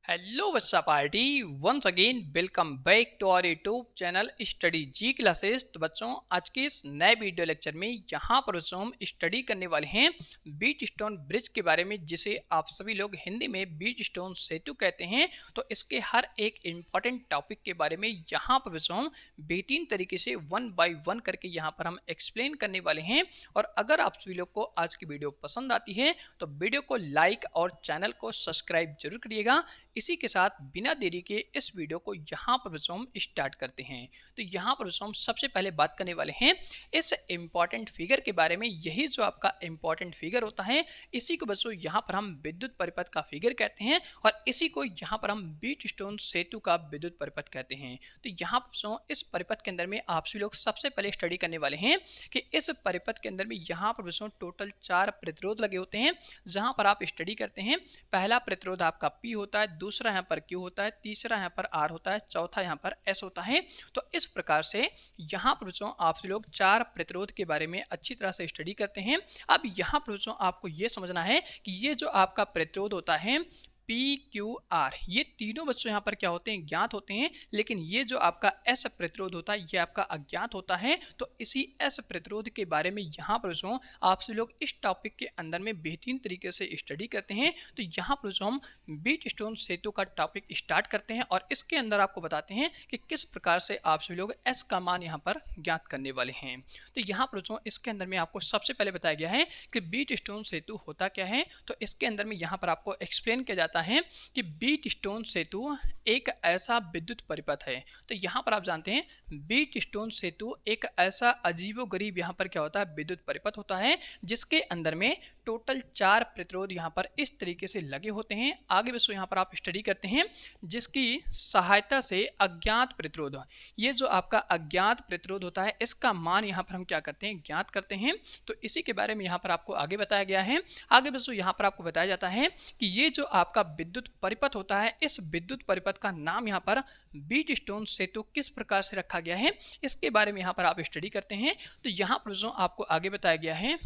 Hello बच्चा party once again welcome back to our YouTube channel study ji classes. तो बच्चों आज के इस नए वीडियो लेक्चर में यहाँ पर बच्चों हम स्टडी करने वाले हैं बीच स्टोन ब्रिज के बारे में, जिसे आप सभी लोग हिंदी में बीच स्टोन सेतु कहते हैं। तो इसके हर एक इम्पॉर्टेंट टॉपिक के बारे में यहाँ पर बच्चों हम बेहतरीन तरीके से वन बाय वन करके यहाँ पर हम एक्सप्लेन करने वाले हैं। और अगर आप सभी लोग को आज की वीडियो पसंद आती है तो वीडियो को लाइक और चैनल को सब्सक्राइब जरूर करिएगा। इसी के साथ बिना देरी के इस वीडियो को यहाँ पर बच्चों हम स्टार्ट करते हैं। तो यहाँ पर बच्चों हम सबसे पहले बात करने वाले हैं इस इम्पॉर्टेंट फिगर के बारे में। यही जो आपका इम्पॉर्टेंट फिगर होता है, इसी को बच्चों यहाँ पर हम विद्युत परिपथ का फिगर कहते हैं और इसी को यहाँ पर हम बीच स्टोन सेतु का विद्युत परिपथ कहते हैं। तो यहाँ पर बच्चों इस परिपथ के अंदर में आप सभी लोग सबसे पहले स्टडी करने वाले हैं कि इस परिपथ के अंदर में यहाँ पर बच्चों टोटल 4 प्रतिरोध लगे होते हैं, जहाँ पर आप स्टडी करते हैं। पहला प्रतिरोध आपका P होता है, दूसरा यहाँ पर Q होता है, तीसरा यहाँ पर R होता है, चौथा यहाँ पर S होता है। तो इस प्रकार से यहाँ पर बच्चों आप लोग 4 प्रतिरोध के बारे में अच्छी तरह से स्टडी करते हैं। अब यहाँ पर बच्चों आपको ये समझना है कि ये जो आपका प्रतिरोध होता है P, Q, R, ये तीनों बच्चों यहाँ पर क्या होते हैं, ज्ञात होते हैं। लेकिन ये जो आपका S प्रतिरोध होता है ये आपका अज्ञात होता है। तो इसी S प्रतिरोध के बारे में यहाँ पर बच्चों आपसे लोग इस टॉपिक के अंदर में बेहतरीन तरीके से स्टडी करते हैं। तो यहाँ पर बच्चों हम बीच स्टोन सेतु का टॉपिक स्टार्ट करते हैं और इसके अंदर आपको बताते हैं कि किस प्रकार से आप सभी लोग S का मान यहाँ पर ज्ञात करने वाले हैं। तो यहाँ पर बच्चों इसके अंदर में आपको सबसे पहले बताया गया है कि बीच स्टोन सेतु होता क्या है। तो इसके अंदर में यहाँ पर आपको एक्सप्लेन किया जाता है कि बीच स्टोन सेतु एक ऐसा विद्युत परिपथ है। तो यहाँ पर आप जानते हैं बीच स्टोन सेतु एक ऐसा अजीबोगरीब यहाँ पर क्या होता है, विद्युत परिपथ होता है, जिसके अंदर में टोटल 4 प्रतिरोध यहाँ पर इस तरीके से लगे होते हैं। आगे बच्चों यहाँ पर आप स्टडी करते हैं जिसकी सहायता से अज्ञात प्रतिरोध, ये जो आपका अज्ञात प्रतिरोध होता है इसका मान यहाँ पर हम क्या करते हैं, ज्ञात करते हैं। तो इसी के बारे में यहाँ पर आपको आगे बताया गया है। आगे बच्चों यहाँ पर आपको बताया जाता है कि ये जो आपका विद्युत परिपथ होता है, इस विद्युत परिपथ का नाम यहाँ पर बीच स्टोन सेतु किस प्रकार से रखा गया है, इसके बारे में यहाँ पर आप स्टडी करते हैं। तो यहाँ पर जो आपको आगे बताया गया है,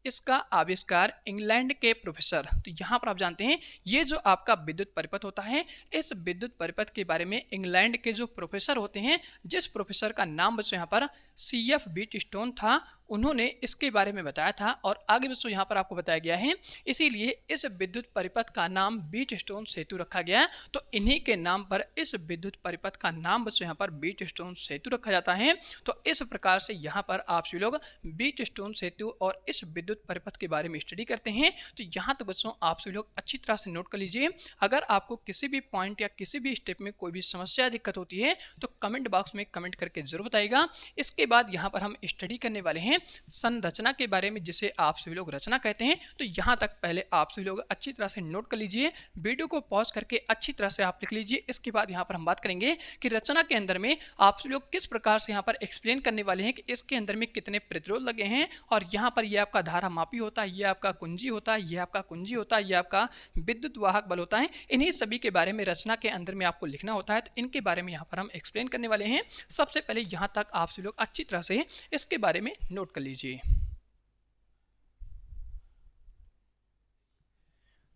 इसका आविष्कार इंग्लैंड के प्रोफेसर, तो यहाँ पर आप जानते हैं ये जो आपका विद्युत परिपथ होता है, इस विद्युत परिपथ के बारे में इंग्लैंड के जो प्रोफेसर होते हैं, जिस प्रोफेसर का नाम बच्चों यहाँ पर CF बीच स्टोन था, उन्होंने इसके बारे में बताया था। और आगे बच्चों यहाँ पर आपको बताया गया है इसीलिए इस विद्युत परिपथ का नाम बीच स्टोन सेतु रखा गया। तो इन्हीं के नाम पर इस विद्युत परिपथ का नाम बच्चों यहाँ पर बीच स्टोन सेतु रखा जाता है। तो इस प्रकार से यहाँ पर आप सभी लोग बीच स्टोन सेतु और इस विद्युत परिपथ के बारे में स्टडी करते हैं। तो यहाँ तक बच्चों आप सभी लोग अच्छी तरह से नोट कर लीजिए। अगर आपको किसी भी पॉइंट या किसी भी स्टेप में कोई भी समस्या दिक्कत होती है तो कमेंट बॉक्स में कमेंट करके जरूर बताइएगा। इसके बाद यहाँ पर हम स्टडी करने वाले हैं संरचना के बारे में, जिसे आप सभी लोग रचना कहते हैं। तो यहाँ तक पहले आप सभी लोग अच्छी तरह से नोट कर लीजिए, वीडियो को पॉज करके अच्छी तरह से आप लिख लीजिए। इसके बाद यहाँ पर हम बात करेंगे कि रचना के अंदर में आप सभी लोग किस प्रकार से यहाँ पर एक्सप्लेन करने वाले हैं कि इसके अंदर में कितने प्रतिरोध लगे हैं। और यहाँ पर यह आपका धारा मापी होता है, यह आपका कुंजी होता है, यह आपका कुंजी होता है, यह आपका विद्युत वाहक बल होता है। इन्हीं सभी के बारे में रचना के अंदर में आपको लिखना होता है। तो इनके बारे में यहाँ पर हम एक्सप्लेन करने वाले हैं। सबसे पहले यहाँ तक आप सभी लोग अच्छी तरह से इसके बारे में नोट कर लीजिए।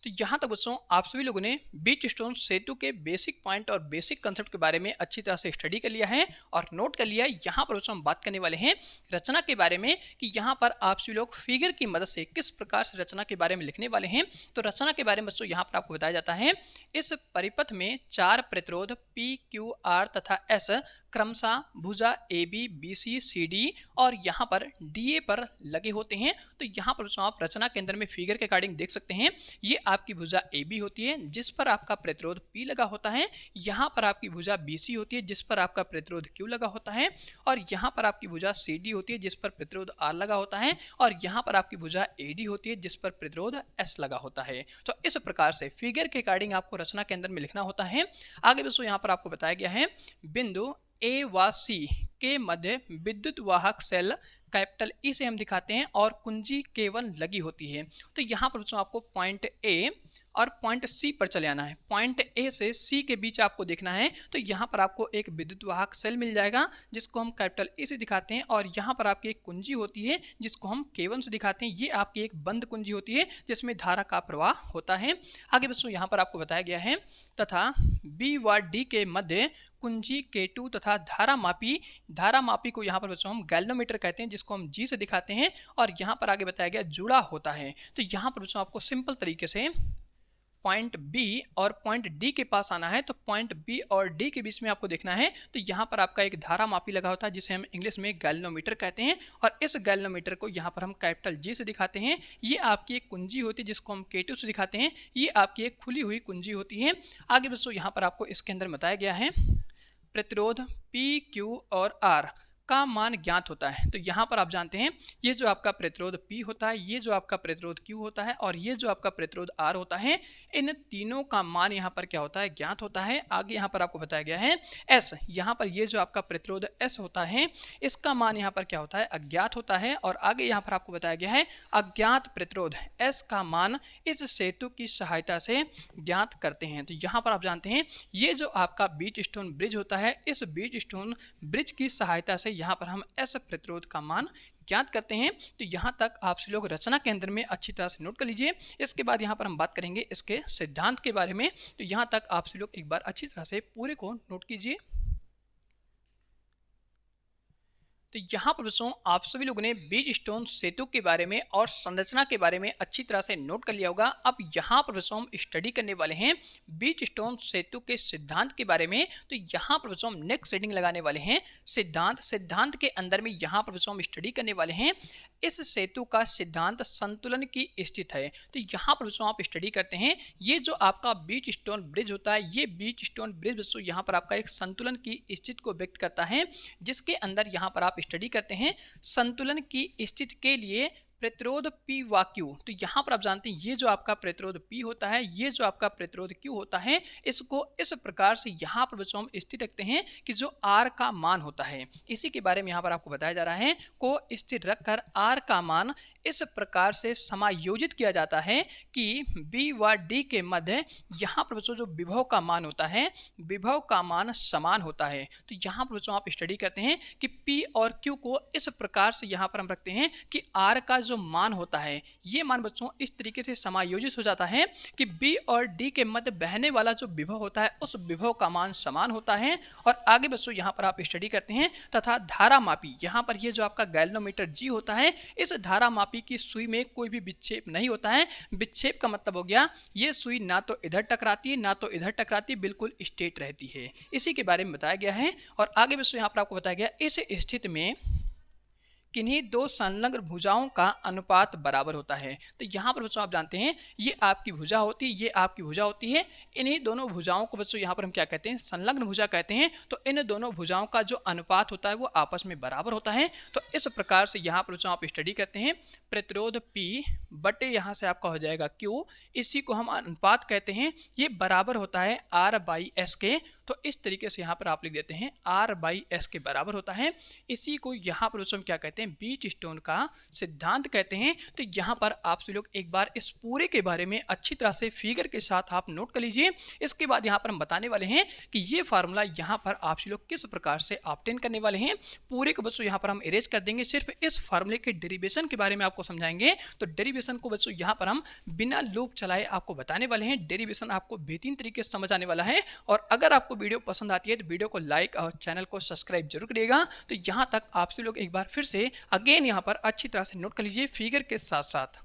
तो यहाँ तक बच्चों आप सभी लोगों ने बीच स्टोन सेतु के बेसिक पॉइंट और बेसिक कंसेप्ट के बारे में अच्छी तरह से स्टडी कर लिया है और नोट कर लिया है। यहाँ पर बच्चों हम बात करने वाले हैं रचना के बारे में कि यहाँ पर आप सभी लोग फिगर की मदद से किस प्रकार से रचना के बारे में लिखने वाले हैं। तो रचना के बारे में बच्चों यहाँ पर आपको बताया जाता है इस परिपथ में 4 प्रतिरोध P, Q, R तथा S क्रमशः भुजा AB, BC, CD और यहाँ पर DA पर लगे होते हैं। तो यहाँ पर बच्चों आप रचना के अंदर में फिगर के अकॉर्डिंग देख सकते हैं, ये आपकी भुजा AB होती है जिस पर आपका प्रतिरोध P लगा होता है। यहाँ पर आपकी भुजा BC होती है जिस पर आपका प्रतिरोध Q लगा होता है। और यहाँ पर आपकी भुजा CD होती है जिस पर प्रतिरोध R लगा होता है। और यहाँ पर आपकी भुजा AD होती है जिस पर प्रतिरोध S लगा होता है। तो इस प्रकार से फिगर के अकॉर्डिंग आपको रचना के अंदर में लिखना होता है। आगे बच्चों यहाँ पर आपको बताया गया है बिंदु A व C के मध्य विद्युत वाहक सेल कैपिटल E से हम दिखाते हैं और कुंजी K1 लगी होती है। तो यहाँ पर बच्चों आपको पॉइंट A और पॉइंट सी पर चले आना है। पॉइंट ए से सी के बीच आपको देखना है, तो यहाँ पर आपको एक विद्युत वाहक सेल मिल जाएगा जिसको हम कैपिटल ए से दिखाते हैं, और यहाँ पर आपकी एक कुंजी होती है जिसको हम K1 से दिखाते हैं। ये आपकी एक बंद कुंजी होती है जिसमें धारा का प्रवाह होता है। आगे बच्चों यहाँ पर आपको बताया गया है तथा बी व डी के मध्य कुंजी K2 तथा धारा मापी को यहाँ पर बच्चों हम गैल्वेनोमीटर कहते हैं जिसको हम G से दिखाते हैं, और यहाँ पर आगे बताया गया जुड़ा होता है। तो यहाँ पर बच्चों आपको सिंपल तरीके से पॉइंट बी और पॉइंट डी के पास आना है। तो पॉइंट बी और डी के बीच में आपको देखना है, तो यहाँ पर आपका एक धारा मापी लगा होता है जिसे हम इंग्लिश में गैल्वेनोमीटर कहते हैं, और इस गैल्वेनोमीटर को यहाँ पर हम कैपिटल जी से दिखाते हैं। ये आपकी एक कुंजी होती है जिसको हम K2 से दिखाते हैं। ये आपकी एक खुली हुई कुंजी होती है। आगे बच्चों यहाँ पर आपको इसके अंदर बताया गया है प्रतिरोध P, Q और R का मान ज्ञात होता है। तो यहाँ पर आप जानते हैं ये जो आपका प्रतिरोध P होता है, ये जो आपका प्रतिरोध Q होता है, और ये जो आपका प्रतिरोध R होता है, इन तीनों का मान यहाँ पर क्या होता है, ज्ञात होता है। आगे यहाँ पर आपको बताया गया है S, यहाँ पर ये जो आपका प्रतिरोध S होता है इसका मान यहाँ पर क्या होता है, अज्ञात होता है। और आगे यहाँ पर आपको बताया गया है अज्ञात प्रतिरोध S का मान इस सेतु की सहायता से ज्ञात करते हैं। तो यहाँ पर आप जानते हैं ये जो आपका बीच स्टोन ब्रिज होता है, इस बीच स्टोन ब्रिज की सहायता से यहाँ पर हम S प्रतिरोध का मान ज्ञात करते हैं। तो यहाँ तक आपसे लोग रचना के अंदर में अच्छी तरह से नोट कर लीजिए। इसके बाद यहाँ पर हम बात करेंगे इसके सिद्धांत के बारे में। तो यहाँ तक आपसे लोग एक बार अच्छी तरह से पूरे को नोट कीजिए। तो यहाँ पर बच्चों आप सभी लोगों ने बीच स्टोन सेतु के बारे में और संरचना के बारे में अच्छी तरह से नोट कर लिया होगा। अब यहाँ पर बच्चों हम स्टडी करने वाले हैं बीच स्टोन सेतु के सिद्धांत के बारे में। तो यहाँ पर बच्चों हम नेक्स्ट रीडिंग लगाने वाले हैं सिद्धांत के अंदर में यहाँ पर बच्चों हम स्टडी करने वाले हैं इस सेतु का सिद्धांत संतुलन की स्थित है। तो यहाँ पर बच्चों आप स्टडी करते हैं ये जो आपका बीच स्टोन ब्रिज होता है, ये बीच स्टोन ब्रिज बच्चों यहाँ पर आपका एक संतुलन की स्थिति को व्यक्त करता है, जिसके अंदर यहाँ पर आप स्टडी करते हैं संतुलन की स्थिति के लिए प्रतिरोध P व Q। तो यहाँ पर आप जानते हैं ये जो आपका प्रतिरोध P होता है, ये जो आपका प्रतिरोध Q होता है, इसको इस प्रकार से यहाँ पर बच्चों हम स्थिर रखते हैं कि जो R का मान होता है, इसी के बारे में यहाँ पर आपको बताया जा रहा है, को स्थिर रखकर R का मान इस प्रकार से समायोजित किया जाता है कि B व D के मध्य यहाँ पर बच्चों जो विभव का मान होता है, विभव का मान समान होता है। तो यहाँ पर बच्चों आप स्टडी करते हैं कि P और Q को इस प्रकार से यहाँ पर हम रखते हैं कि R का जो मान होता है, ये मान बच्चों इस तरीके से समायोजित हो जाता है कि B और D के मध्य बहने वाला जो विभव होता है उस विभव का मान समान होता है। और आगे बच्चों यहाँ पर आप स्टडी करते हैं तथा धारा मापी, यहाँ पर ये जो आपका गैल्वेनोमीटर G होता है, इस धारा मापी की सुई में कोई भी विक्षेप नहीं होता है। विक्षेप का मतलब हो गया ये सुई ना तो इधर टकराती है ना तो इधर टकराती है, बिल्कुल स्ट्रेट रहती है। इसी के बारे में बताया गया है। और आगे बच्चों यहाँ पर आपको बताया गया इस स्थिति में किन्हीं दो संलग्न भुजाओं का अनुपात बराबर होता है। तो यहाँ पर बच्चों आप जानते हैं ये आपकी भुजा होती है, ये आपकी भुजा होती है। इन्हीं दोनों भुजाओं को बच्चों यहाँ पर हम क्या कहते हैं, संलग्न भुजा कहते हैं। तो इन दोनों भुजाओं का जो अनुपात होता है वो आपस में बराबर होता है। तो इस प्रकार से यहाँ पर बच्चों आप स्टडी करते हैं प्रतिरोध P बटे यहाँ से आपका हो जाएगा Q, इसी को हम अनुपात कहते हैं, ये बराबर होता है R/S के। तो इस तरीके से यहाँ पर आप लिख देते हैं R/S के बराबर होता है। इसी को यहाँ पर बच्चों हम क्या कहते हैं, बीच स्टोन का सिद्धांत कहते हैं। तो यहाँ पर आपसे लोग एक बार इस पूरे के बारे में अच्छी तरह से फिगर के साथ आप नोट कर लीजिए। इसके बाद यहाँ पर हम बताने वाले हैं कि ये फार्मूला यहाँ पर आपसे लोग किस प्रकार से ऑब्टेन करने वाले हैं। पूरे को बच्चों यहाँ पर हम इरेज कर देंगे, सिर्फ इस फार्मूले के डेरिवेशन के बारे में आपको समझाएंगे। तो डेरिवेशन को बच्चों यहाँ पर हम बिना लूप चलाए आपको बताने वाले हैं। डेरिवेशन आपको बेहतरीन तरीके से समझ आने वाला है। और अगर आपको वीडियो पसंद आती है तो वीडियो को लाइक और चैनल को सब्सक्राइब जरूर करिएगा। तो यहाँ तक आपसे लोग एक बार फिर से अगेन यहाँ पर अच्छी तरह से नोट कर लीजिए फिगर के साथ साथ।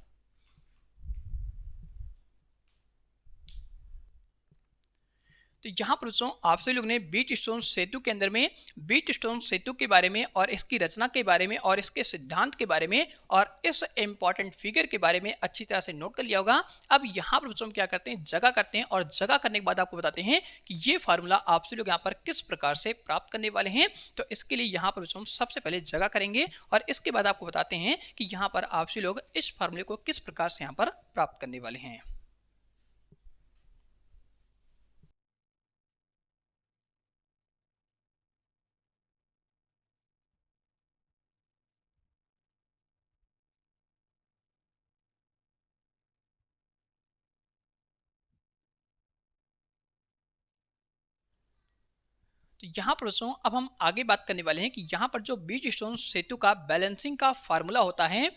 तो यहाँ पर दोस्तों आपसे लोग ने बीच स्टोन सेतु के अंदर में बीच स्टोन सेतु के बारे में और इसकी रचना के बारे में और इसके सिद्धांत के बारे में और इस इंपॉर्टेंट फिगर के बारे में अच्छी तरह से नोट कर लिया होगा। अब यहाँ पर दोस्तों हम क्या करते हैं, जगह करते हैं और जगह करने के बाद आपको बताते हैं कि ये फार्मूला आपसे लोग यहाँ पर किस प्रकार से प्राप्त करने वाले हैं। तो इसके लिए यहाँ पर दोस्तों हम सबसे पहले जगह करेंगे और इसके बाद आपको बताते हैं कि यहाँ पर आपसे लोग इस फार्मूले को किस प्रकार से यहाँ पर प्राप्त करने वाले हैं। तो यहाँ पर बच्चों अब हम आगे बात करने वाले हैं कि यहाँ पर जो बीच स्टोन सेतु का बैलेंसिंग का फार्मूला होता है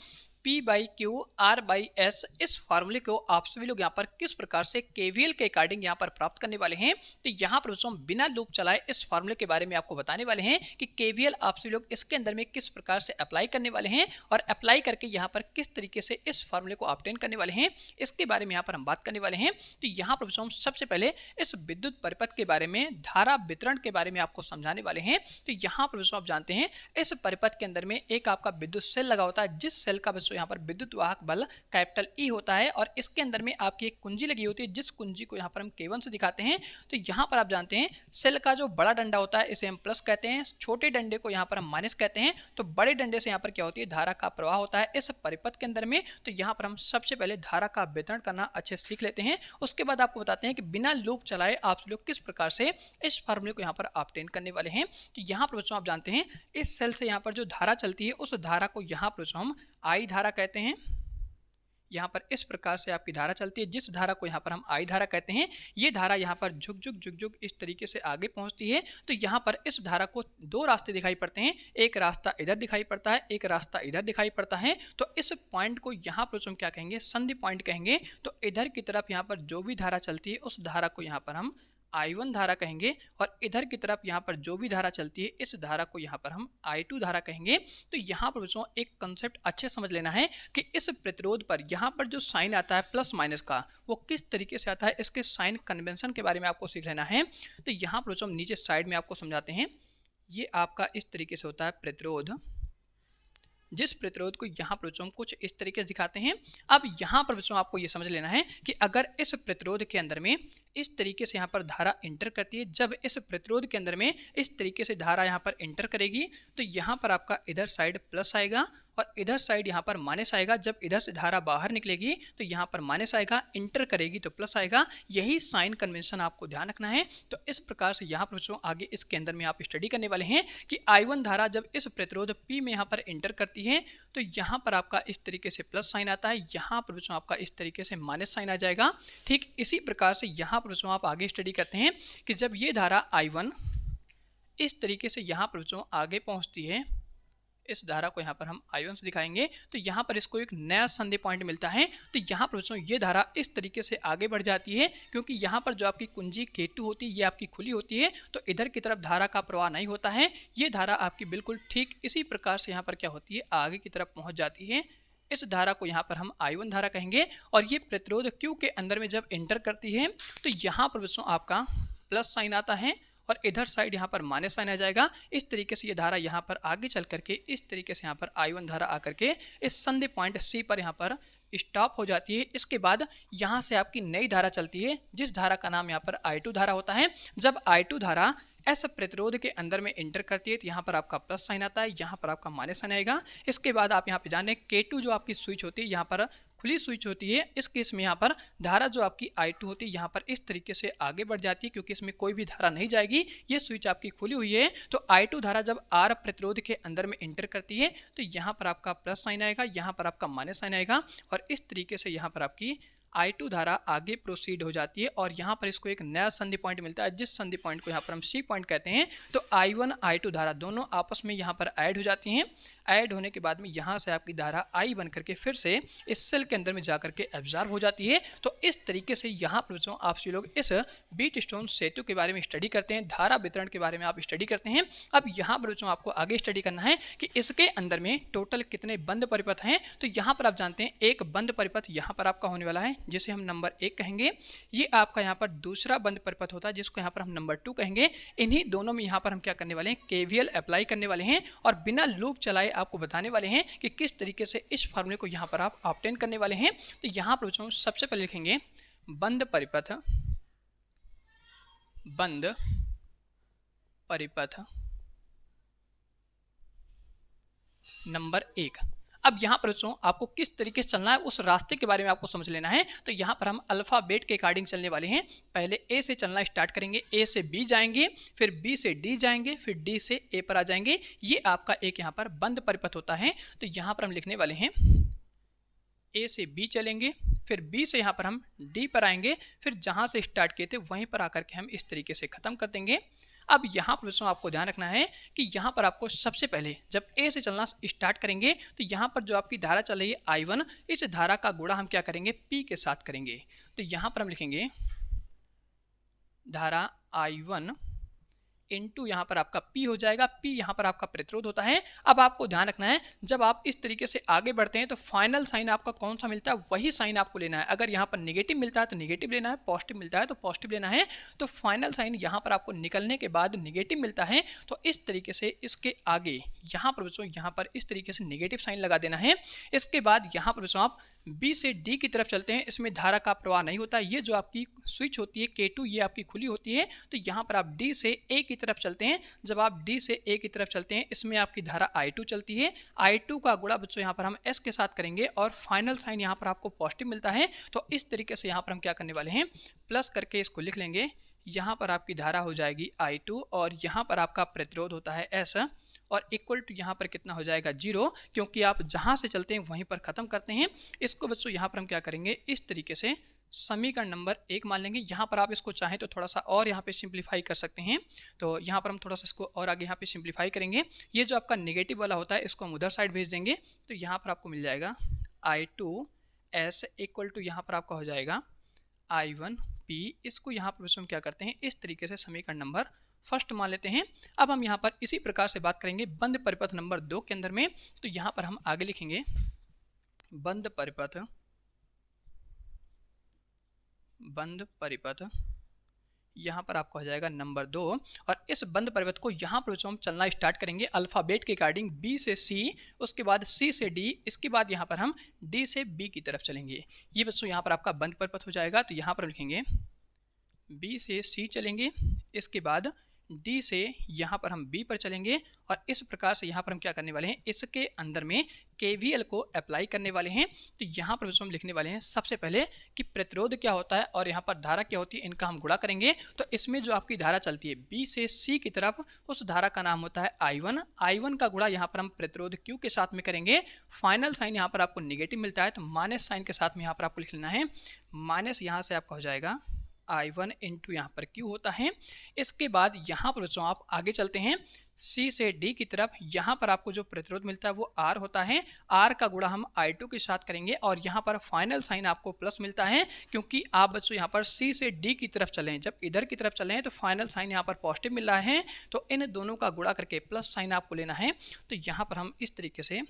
P/Q/R/S, इस फार्मूले को आप सभी लोग यहाँ पर किस प्रकार से केवीएल के अकॉर्डिंग यहाँ पर प्राप्त करने वाले हैं। तो यहाँ पर बच्चों बिना लूप चलाए इस फार्मूले के बारे में आपको बताने वाले हैं कि केवीएल आप सभी लोग इसके अंदर में किस प्रकार से अप्लाई करने वाले हैं और अप्लाई करके यहाँ पर किस तरीके से इस फार्मूले को ऑब्टेन करने वाले हैं, इसके बारे में यहाँ पर हम बात करने वाले हैं। तो यहाँ पर बच्चों सबसे पहले इस विद्युत परिपथ के बारे में, धारा वितरण के बारे में आपको समझाने वाले हैं। तो यहाँ पर बच्चों आप जानते हैं इस परिपथ के अंदर में एक आपका विद्युत सेल लगा होता है, जिस सेल का बच्चों यहाँ पर विद्युत वाहक बल कैपिटल ई होता है और इसके अंदर में आपकी एक कुंजी लगी होती है, जिस कुंजी को यहाँ पर हम K1 से दिखाते हैं। तो यहाँ पर आप जानते हैं सेल का जो बड़ा डंडा होता है इसे हम प्लस कहते हैं, छोटे डंडे को यहाँ पर हम माइनस कहते हैं। तो बड़े डंडे से यहाँ पर क्या होती है, धारा का प्रवाह होता है इस परिपथ के अंदर में। तो यहाँ पर हम सबसे पहले धारा का वितरण करना अच्छे से सीख लेते हैं, उसके बाद आपको बताते हैं कि बिना लूप चलाए आप लोग किस प्रकार से इस फार्मूले को यहाँ पर ऑब्टेन करने वाले हैं। तो यहाँ पर बच्चों आप जानते हैं इस सेल से यहाँ पर जो धारा चलती है उस धारा को यहाँ पर बच्चों हम आई धारा कहते हैं। यहाँ पर इस प्रकार से आपकी धारा चलती है, जिस धारा को यहाँ पर हम आई धारा कहते हैं। ये धारा यहाँ पर झुक झुक इस तरीके से आगे पहुँचती है। तो यहाँ पर इस धारा को दो रास्ते दिखाई पड़ते हैं, एक रास्ता इधर दिखाई पड़ता है, एक रास्ता इधर दिखाई पड़ता है। तो इस पॉइंट को यहाँ पर हम क्या कहेंगे, संधि पॉइंट कहेंगे। तो इधर की तरफ यहाँ पर जो भी धारा चलती है उस धारा को यहाँ पर हम I1 धारा कहेंगे और इधर की तरफ यहाँ पर जो भी धारा चलती है इस धारा को यहाँ पर हम I2 धारा कहेंगे। तो यहाँ पर बच्चों एक कंसेप्ट अच्छे समझ लेना है कि इस प्रतिरोध पर यहाँ पर जो साइन आता है प्लस माइनस का, वो किस तरीके से आता है, इसके साइन कन्वेंशन के बारे में आपको सीख लेना है। तो यहाँ पर बच्चों नीचे साइड में आपको समझाते हैं। ये आपका इस तरीके से होता है प्रतिरोध, जिस प्रतिरोध को यहाँ पर बच्चों हम कुछ इस तरीके से दिखाते हैं। अब यहाँ पर बच्चों आपको ये समझ लेना है कि अगर इस प्रतिरोध के अंदर में इस तरीके से यहाँ पर धारा इंटर करती है, जब इस प्रतिरोध के अंदर में इस तरीके से धारा यहाँ पर इंटर करेगी तो यहाँ पर आपका इधर साइड प्लस आएगा और इधर साइड यहाँ पर माइनस आएगा। जब इधर से धारा बाहर निकलेगी तो यहाँ पर माइनस आएगा, इंटर करेगी तो प्लस आएगा। यही साइन कन्वेंशन आपको ध्यान रखना है। तो इस प्रकार से यहाँ पर बच्चों आगे इसके अंदर में आप स्टडी करने वाले हैं कि I1 धारा जब इस प्रतिरोध P में यहाँ पर इंटर करती है तो यहाँ पर आपका इस तरीके से प्लस साइन आता है, यहाँ पर बच्चों आपका इस तरीके से माइनस साइन आ जाएगा। ठीक इसी प्रकार से यहाँ पर बच्चों आप आगे स्टडी करते हैं कि जब ये धारा I1 इस तरीके से यहाँ पर बच्चों आगे पहुँचती है, इस धारा को यहाँ पर हम I1 से दिखाएंगे तो यहाँ पर इसको एक नया संधि पॉइंट मिलता है। तो यहाँ पर बच्चों ये धारा इस तरीके से आगे बढ़ जाती है, क्योंकि यहाँ पर जो आपकी कुंजी K2 होती है ये आपकी खुली होती है, तो इधर की तरफ धारा का प्रवाह नहीं होता है। ये धारा आपकी बिल्कुल ठीक इसी प्रकार से यहाँ पर क्या होती है, आगे की तरफ पहुँच जाती है। इस धारा को यहाँ पर हम I1 धारा कहेंगे और ये प्रतिरोध Q के अंदर में जब एंटर करती है तो यहाँ पर बच्चों आपका प्लस साइन आता है और इधर साइड यहाँ पर माइनस साइन आ जाएगा। इस तरीके से ये धारा यहाँ पर आगे चल करके इस तरीके से यहाँ पर I1 धारा आकर के इस संधि पॉइंट C पर यहाँ पर स्टॉप हो जाती है। इसके बाद यहाँ से आपकी नई धारा चलती है, जिस धारा का नाम यहाँ पर I2 धारा होता है। जब I2 धारा ऐसा प्रतिरोध के अंदर में इंटर करती है तो यहाँ पर आपका प्लस साइन आता है, यहाँ पर आपका माइनस साइन आएगा। इसके बाद आप यहाँ पे जाने K2 जो आपकी स्विच होती है यहाँ पर खुली स्विच होती है। इस केस में यहाँ पर धारा जो आपकी I2 होती है यहाँ पर इस तरीके से आगे बढ़ जाती है, क्योंकि इसमें कोई भी धारा नहीं जाएगी, ये स्विच आपकी खुली हुई है। तो I2 धारा जब R प्रतिरोध के अंदर में इंटर करती है तो यहाँ पर आपका प्लस साइन आएगा, यहाँ पर आपका माइनस साइन आएगा और इस तरीके से यहाँ पर आपकी I2 धारा आगे प्रोसीड हो जाती है और यहाँ पर इसको एक नया संधि पॉइंट मिलता है, जिस संधि पॉइंट को यहाँ पर हम C पॉइंट कहते हैं। तो I1 I2 धारा दोनों आपस में यहाँ पर ऐड हो जाती हैं। ऐड होने के बाद में यहाँ से आपकी धारा I बन करके फिर से इस सेल के अंदर में जा करके एब्जॉर्ब हो जाती है। तो इस तरीके से यहाँ पर बच्चों आप सभी लोग इस बीट स्टोन सेतु के बारे में स्टडी करते हैं, धारा वितरण के बारे में आप स्टडी करते हैं। अब यहाँ पर बच्चों आपको आगे स्टडी करना है कि इसके अंदर में टोटल कितने बंद परिपथ हैं। तो यहाँ पर आप जानते हैं एक बंद परिपथ यहाँ पर आपका होने वाला है, जिसे हम नंबर 1 कहेंगे। ये आपका यहाँ पर दूसरा बंद परिपथ होता है, जिसको यहाँ पर हम नंबर 2 कहेंगे। इन्हीं दोनों में यहाँ पर हम क्या करने वाले हैं, केवीएल अप्लाई करने वाले हैं और बिना लूप चलाए आपको बताने वाले हैं कि किस तरीके से इस फार्मूले को यहाँ पर आप ऑब्टेन करने वाले हैं। तो यहाँ पर बच्चों सबसे पहले लिखेंगे बंद परिपथ, बंद परिपथ नंबर 1। अब यहाँ पर बच्चों आपको किस तरीके से चलना है उस रास्ते के बारे में आपको समझ लेना है। तो यहाँ पर हम अल्फ़ाबेट के अकॉर्डिंग चलने वाले हैं। पहले ए से चलना स्टार्ट करेंगे, ए से बी जाएंगे, फिर बी से डी जाएंगे, फिर डी से ए पर आ जाएंगे। ये आपका एक यहाँ पर बंद परिपथ होता है। तो यहाँ पर हम लिखने वाले हैं ए से बी चलेंगे, फिर बी से यहाँ पर हम डी पर आएंगे, फिर जहाँ से स्टार्ट किए थे वहीं पर आकर के हम इस तरीके से ख़त्म कर देंगे। अब यहाँ पर बच्चों आपको ध्यान रखना है कि यहाँ पर आपको सबसे पहले जब ए से चलना स्टार्ट करेंगे तो यहाँ पर जो आपकी धारा चल रही है I1, इस धारा का गुणा हम क्या करेंगे P के साथ करेंगे। तो यहाँ पर हम लिखेंगे धारा I1 इनटू यहाँ पर आपका P हो जाएगा। P यहाँ पर आपका प्रतिरोध होता है। अब आपको ध्यान रखना है जब आप इस तरीके से आगे बढ़ते हैं तो फाइनल साइन आपका कौन सा मिलता है वही साइन आपको लेना है। अगर यहाँ पर नेगेटिव मिलता है तो नेगेटिव लेना है, पॉजिटिव मिलता है तो पॉजिटिव लेना है। तो फाइनल साइन यहाँ पर आपको निकलने के बाद नेगेटिव मिलता है तो इस तरीके से इसके आगे यहाँ पर बच्चों यहाँ पर इस तरीके से नेगेटिव साइन लगा देना है। इसके बाद यहाँ पर बच्चों आप B से D की तरफ चलते हैं। इसमें धारा का प्रवाह नहीं होता। ये जो आपकी स्विच होती है K2 ये आपकी खुली होती है। तो यहाँ पर आप D से A की तरफ चलते हैं। जब आप D से A की तरफ चलते हैं इसमें आपकी धारा I2 चलती है। I2 का गुणा बच्चों यहाँ पर हम S के साथ करेंगे और फाइनल साइन यहाँ पर आपको पॉजिटिव मिलता है। तो इस तरीके से यहाँ पर हम क्या करने वाले हैं, प्लस करके इसको लिख लेंगे। यहाँ पर आपकी धारा हो जाएगी I2 और यहाँ पर आपका प्रतिरोध होता है S और इक्वल टू यहाँ पर कितना हो जाएगा 0, क्योंकि आप जहाँ से चलते हैं वहीं पर ख़त्म करते हैं। इसको बच्चों यहाँ पर हम क्या करेंगे इस तरीके से समीकरण नंबर 1 मान लेंगे। यहाँ पर आप इसको चाहें तो थोड़ा सा और यहाँ पे सिंप्लीफाई कर सकते हैं। तो यहाँ पर हम थोड़ा सा इसको और आगे यहाँ पे सिंप्लीफाई करेंगे। ये जो आपका नेगेटिव वाला होता है इसको हम उधर साइड भेज देंगे। तो यहाँ पर आपको मिल जाएगा I2S इक्वल टू यहाँ पर आपका हो जाएगा I1P। इसको यहाँ पर बच्चों हम क्या करते हैं इस तरीके से समीकरण नंबर फर्स्ट मान लेते हैं। अब हम यहाँ पर इसी प्रकार से बात करेंगे बंद परिपथ नंबर 2 के अंदर में। तो यहाँ पर हम आगे लिखेंगे बंद परिपथ यहाँ पर आपको हो जाएगा नंबर 2। और इस बंद परिपथ को यहाँ पर हम चलना स्टार्ट करेंगे अल्फ़ाबेट के अकॉर्डिंग B से C, उसके बाद C से D, इसके बाद यहाँ पर हम D से B की तरफ चलेंगे। ये बच्चों यहाँ पर आपका बंद परिपथ हो जाएगा। तो यहाँ पर लिखेंगे B से C चलेंगे, इसके बाद D से यहाँ पर हम B पर चलेंगे और इस प्रकार से यहाँ पर हम क्या करने वाले हैं इसके अंदर में KVL को अप्लाई करने वाले हैं। तो यहाँ पर हम लिखने वाले हैं सबसे पहले कि प्रतिरोध क्या होता है और यहाँ पर धारा क्या होती है, इनका हम गुणा करेंगे। तो इसमें जो आपकी धारा चलती है B से C की तरफ उस धारा का नाम होता है I1। I1 का गुणा यहाँ पर हम प्रतिरोध Q के साथ में करेंगे। फाइनल साइन यहाँ पर आपको नेगेटिव मिलता है तो माइनस साइन के साथ में यहाँ पर आपको लिख लेना है। माइनस यहाँ से आपका हो जाएगा I1 इंटू यहाँ पर Q होता है। इसके बाद यहाँ पर बच्चों आप आगे चलते हैं C से D की तरफ। यहाँ पर आपको जो प्रतिरोध मिलता है वो R होता है। R का गुणा हम I2 के साथ करेंगे और यहाँ पर फाइनल साइन आपको प्लस मिलता है, क्योंकि आप बच्चों यहाँ पर C से D की तरफ चलें। जब इधर की तरफ चलें तो फाइनल साइन यहाँ पर पॉजिटिव मिल रहा है। तो इन दोनों का गुणा करके प्लस साइन आपको लेना है। तो यहाँ पर हम इस तरीके से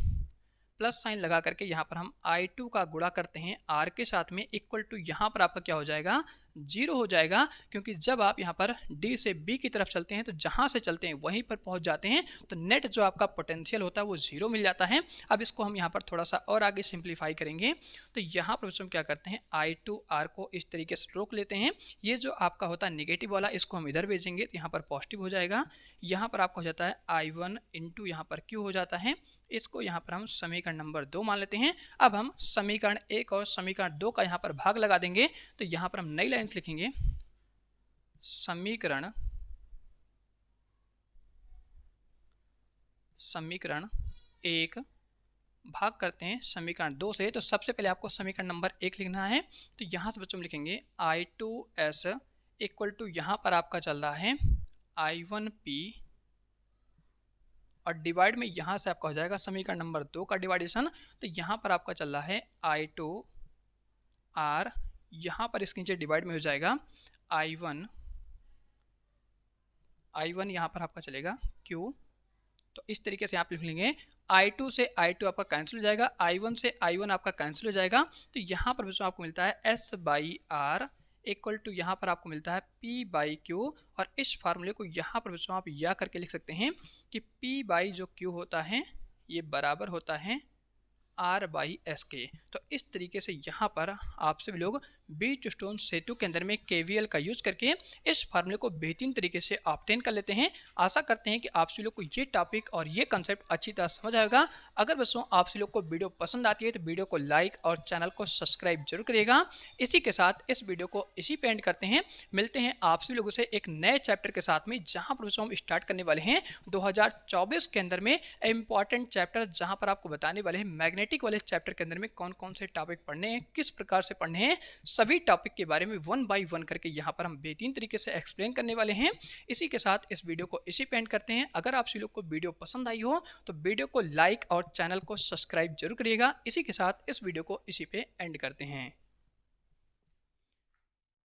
प्लस साइन लगा करके यहाँ पर हम I2 का गुणा करते हैं R के साथ में इक्वल टू यहाँ पर आपका क्या हो जाएगा 0 हो जाएगा, क्योंकि जब आप यहाँ पर D से B की तरफ चलते हैं तो जहाँ से चलते हैं वहीं पर पहुँच जाते हैं। तो नेट जो आपका पोटेंशियल होता है वो 0 मिल जाता है। अब इसको हम यहाँ पर थोड़ा सा और आगे सिंप्लीफाई करेंगे। तो यहाँ पर हम क्या करते हैं I2R को इस तरीके से रोक लेते हैं। ये जो आपका होता है नेगेटिव वाला इसको हम इधर भेजेंगे तो यहाँ पर पॉजिटिव हो जाएगा। यहाँ पर आपका हो जाता है I1 इंटू यहाँ पर Q हो जाता है। इसको यहाँ पर हम समीकरण नंबर 2 मान लेते हैं। अब हम समीकरण 1 और समीकरण 2 का यहाँ पर भाग लगा देंगे। तो यहाँ पर हम नई लाइन्स लिखेंगे समीकरण 1 भाग करते हैं समीकरण 2 से। तो सबसे पहले आपको समीकरण नंबर 1 लिखना है। तो यहाँ से बच्चों हम लिखेंगे I2S इक्वल टू यहाँ पर आपका चल रहा है I1P और डिवाइड में यहाँ से आपका हो जाएगा समीकरण नंबर 2 का डिवाइडेशन। तो यहाँ पर आपका चल रहा है I2R, यहाँ पर इसके नीचे डिवाइड में हो जाएगा I1 यहाँ पर आपका चलेगा Q। तो इस तरीके से आप लिख लेंगे I2 से I2 आपका कैंसिल हो जाएगा, I1 से I1 आपका कैंसिल हो जाएगा। तो यहाँ पर बच्चों आपको मिलता है S/R इक्वल टू यहाँ पर आपको मिलता है P/Q। और इस फार्मूले को यहाँ पर बच्चों आप यह करके लिख सकते हैं कि P/ जो Q होता है ये बराबर होता है R/SK। तो इस तरीके से यहाँ पर आप सभी लोग बीच स्टोन सेतु के अंदर में KVL का यूज करके इस फार्मूले को बेहतरीन तरीके से ऑब्टेन कर लेते हैं। आशा करते हैं कि आप सभी लोग को ये टॉपिक और ये कंसेप्ट अच्छी तरह समझ आएगा। अगर बच्चों आप सभी लोग को वीडियो पसंद आती है तो वीडियो को लाइक और चैनल को सब्सक्राइब जरूर करिएगा। इसी के साथ इस वीडियो को इसी पे एंड करते हैं। मिलते हैं आप सभी लोगों से एक नए चैप्टर के साथ में, जहाँ पर बच्चों हम स्टार्ट करने वाले हैं 2024 के अंदर में इंपॉर्टेंट चैप्टर, जहाँ पर आपको बताने वाले हैं मैग्नेटिक वाले चैप्टर के अंदर में कौन कौन से टॉपिक पढ़ने हैं, किस प्रकार से पढ़ने हैं, सभी टॉपिक के बारे में वन बाय वन करके यहाँ पर हम बेहतरीन तरीके से एक्सप्लेन करने वाले हैं। इसी के साथ इस वीडियो को इसी पे एंड करते हैं। अगर आप सभी लोग को वीडियो पसंद आई हो तो वीडियो को लाइक और चैनल को सब्सक्राइब जरूर करिएगा। इसी के साथ इस वीडियो को इसी पे एंड करते हैं।